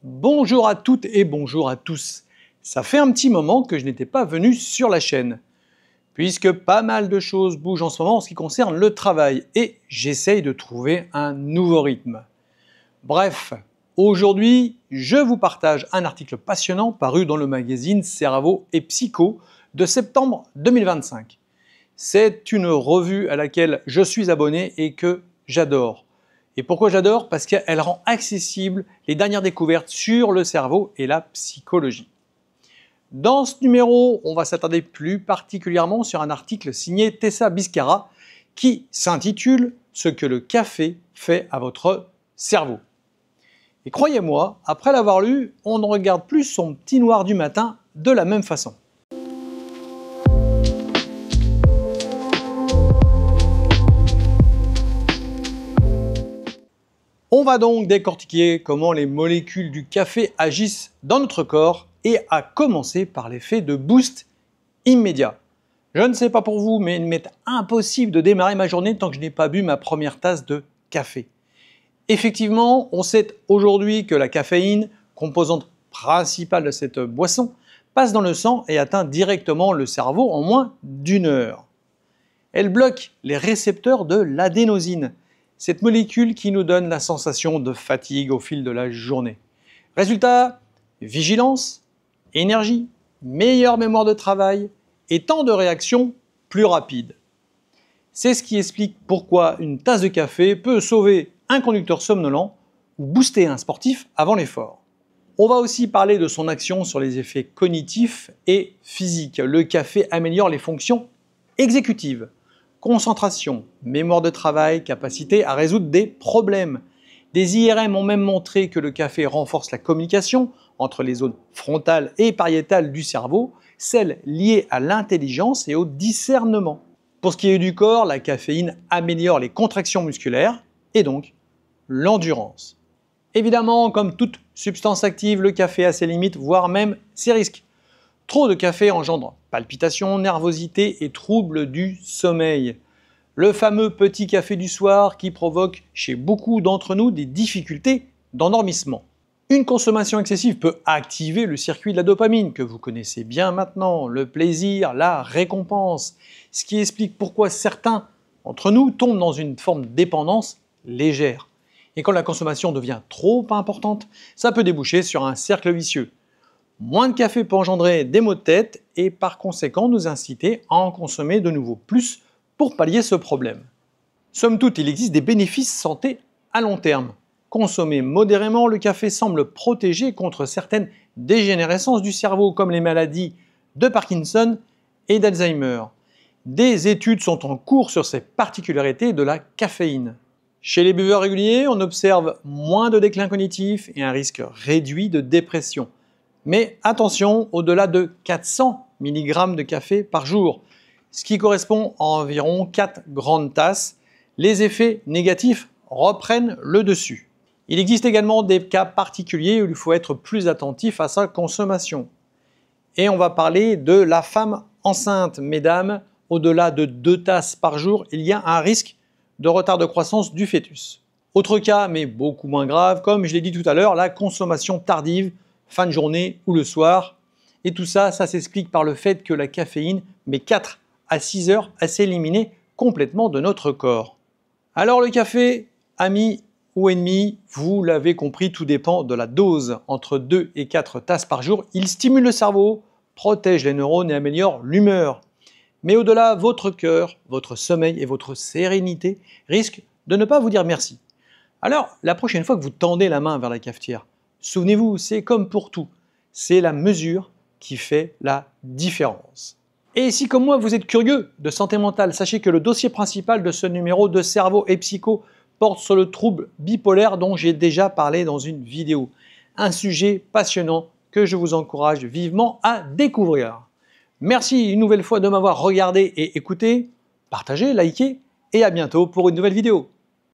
Bonjour à toutes et bonjour à tous. Ça fait un petit moment que je n'étais pas venu sur la chaîne, puisque pas mal de choses bougent en ce moment en ce qui concerne le travail et j'essaye de trouver un nouveau rythme. Bref, aujourd'hui, je vous partage un article passionnant paru dans le magazine Cerveau et Psycho de septembre 2025. C'est une revue à laquelle je suis abonné et que j'adore. Et pourquoi j'adore? Parce qu'elle rend accessible les dernières découvertes sur le cerveau et la psychologie. Dans ce numéro, on va s'attarder plus particulièrement sur un article signé Tessa Biscara qui s'intitule « Ce que le café fait à votre cerveau ». Et croyez-moi, après l'avoir lu, on ne regarde plus son petit noir du matin de la même façon. On va donc décortiquer comment les molécules du café agissent dans notre corps et à commencer par l'effet de boost immédiat. Je ne sais pas pour vous, mais il m'est impossible de démarrer ma journée tant que je n'ai pas bu ma première tasse de café. Effectivement, on sait aujourd'hui que la caféine, composante principale de cette boisson, passe dans le sang et atteint directement le cerveau en moins d'1 heure. Elle bloque les récepteurs de l'adénosine, cette molécule qui nous donne la sensation de fatigue au fil de la journée. Résultat, vigilance, énergie, meilleure mémoire de travail et temps de réaction plus rapide. C'est ce qui explique pourquoi une tasse de café peut sauver un conducteur somnolent ou booster un sportif avant l'effort. On va aussi parler de son action sur les effets cognitifs et physiques. Le café améliore les fonctions exécutives. Concentration, mémoire de travail, capacité à résoudre des problèmes. Des IRM ont même montré que le café renforce la communication entre les zones frontales et pariétales du cerveau, celles liées à l'intelligence et au discernement. Pour ce qui est du corps, la caféine améliore les contractions musculaires et donc l'endurance. Évidemment, comme toute substance active, le café a ses limites, voire même ses risques. Trop de café engendre palpitations, nervosité et troubles du sommeil. Le fameux petit café du soir qui provoque chez beaucoup d'entre nous des difficultés d'endormissement. Une consommation excessive peut activer le circuit de la dopamine que vous connaissez bien maintenant, le plaisir, la récompense, ce qui explique pourquoi certains d'entre nous tombent dans une forme de dépendance légère. Et quand la consommation devient trop importante, ça peut déboucher sur un cercle vicieux. Moins de café peut engendrer des maux de tête et par conséquent nous inciter à en consommer de nouveau plus pour pallier ce problème. Somme toute, il existe des bénéfices santé à long terme. Consommé modérément, le café semble protéger contre certaines dégénérescences du cerveau comme les maladies de Parkinson et d'Alzheimer. Des études sont en cours sur ces particularités de la caféine. Chez les buveurs réguliers, on observe moins de déclin cognitif et un risque réduit de dépression. Mais attention, au-delà de 400 mg de café par jour, ce qui correspond à environ 4 grandes tasses, les effets négatifs reprennent le dessus. Il existe également des cas particuliers où il faut être plus attentif à sa consommation. Et on va parler de la femme enceinte. Mesdames, au-delà de 2 tasses par jour, il y a un risque de retard de croissance du fœtus. Autre cas, mais beaucoup moins grave, comme je l'ai dit tout à l'heure, la consommation tardive, fin de journée ou le soir. Et tout ça, ça s'explique par le fait que la caféine met 4 à 6 heures à s'éliminer complètement de notre corps. Alors le café, ami ou ennemi, vous l'avez compris, tout dépend de la dose. Entre 2 et 4 tasses par jour, il stimule le cerveau, protège les neurones et améliore l'humeur. Mais au-delà, votre cœur, votre sommeil et votre sérénité risquent de ne pas vous dire merci. Alors, la prochaine fois que vous tendez la main vers la cafetière, souvenez-vous, c'est comme pour tout, c'est la mesure qui fait la différence. Et si comme moi vous êtes curieux de santé mentale, sachez que le dossier principal de ce numéro de Cerveau et Psycho porte sur le trouble bipolaire dont j'ai déjà parlé dans une vidéo. Un sujet passionnant que je vous encourage vivement à découvrir. Merci une nouvelle fois de m'avoir regardé et écouté, partagé, liké et à bientôt pour une nouvelle vidéo.